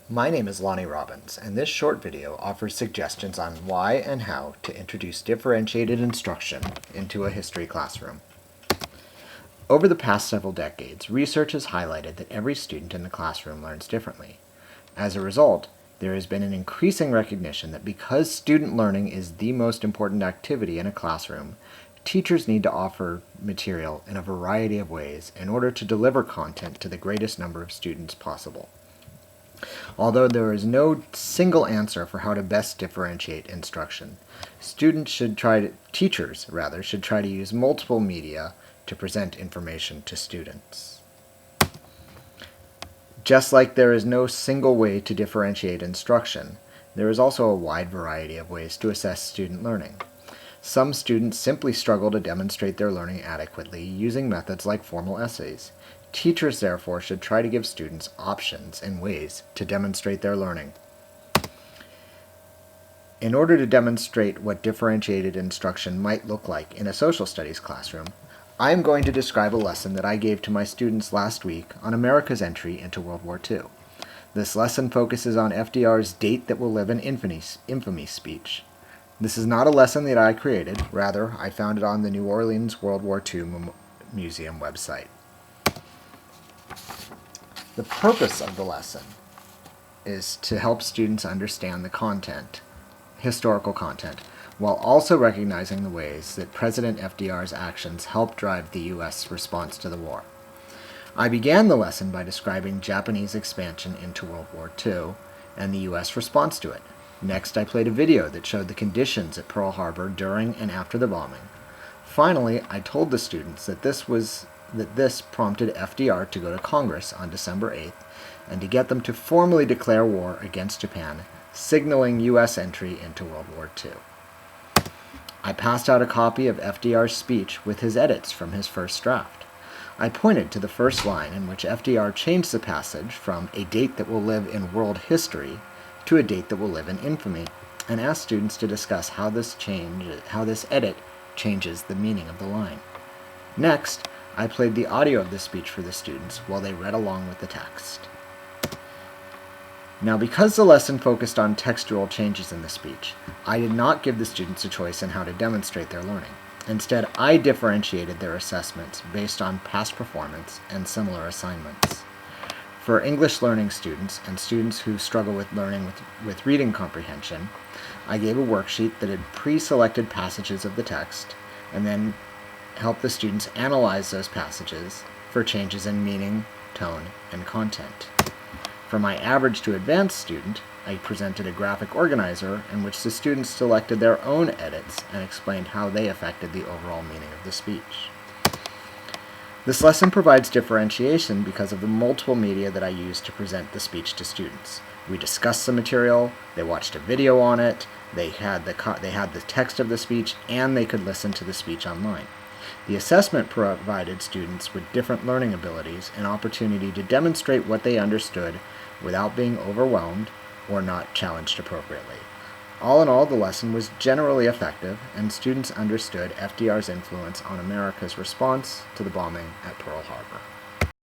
My name is Lonnie Robbins, and this short video offers suggestions on why and how to introduce differentiated instruction into a history classroom. Over the past several decades, research has highlighted that every student in the classroom learns differently. As a result, there has been an increasing recognition that because student learning is the most important activity in a classroom, teachers need to offer material in a variety of ways in order to deliver content to the greatest number of students possible. Although there is no single answer for how to best differentiate instruction, teachers should try to use multiple media to present information to students. Just like there is no single way to differentiate instruction, there is also a wide variety of ways to assess student learning. Some students simply struggle to demonstrate their learning adequately using methods like formal essays. Teachers, therefore, should try to give students options and ways to demonstrate their learning. In order to demonstrate what differentiated instruction might look like in a social studies classroom, I am going to describe a lesson that I gave to my students last week on America's entry into World War II. This lesson focuses on FDR's Date That Will Live in Infamy speech. This is not a lesson that I created, rather, I found it on the New Orleans World War II Museum website. The purpose of the lesson is to help students understand the content, historical content, while also recognizing the ways that President FDR's actions helped drive the U.S. response to the war. I began the lesson by describing Japanese expansion into World War II and the U.S. response to it. Next, I played a video that showed the conditions at Pearl Harbor during and after the bombing. Finally, I told the students that this prompted FDR to go to Congress on December 8th and to get them to formally declare war against Japan, signaling U.S. entry into World War II. I passed out a copy of FDR's speech with his edits from his first draft. I pointed to the first line in which FDR changed the passage from a date that will live in world history to a date that will live in infamy, and asked students to discuss how this edit changes the meaning of the line. Next, I played the audio of the speech for the students while they read along with the text. Now, because the lesson focused on textual changes in the speech, I did not give the students a choice in how to demonstrate their learning. Instead, I differentiated their assessments based on past performance and similar assignments. For English learning students and students who struggle with learning with reading comprehension, I gave a worksheet that had pre-selected passages of the text and then help the students analyze those passages for changes in meaning, tone, and content. For my average to advanced student, I presented a graphic organizer in which the students selected their own edits and explained how they affected the overall meaning of the speech. This lesson provides differentiation because of the multiple media that I used to present the speech to students. We discussed the material, they watched a video on it, they had the text of the speech, and they could listen to the speech online. The assessment provided students with different learning abilities an opportunity to demonstrate what they understood without being overwhelmed or not challenged appropriately. All in all, the lesson was generally effective, and students understood FDR's influence on America's response to the bombing at Pearl Harbor.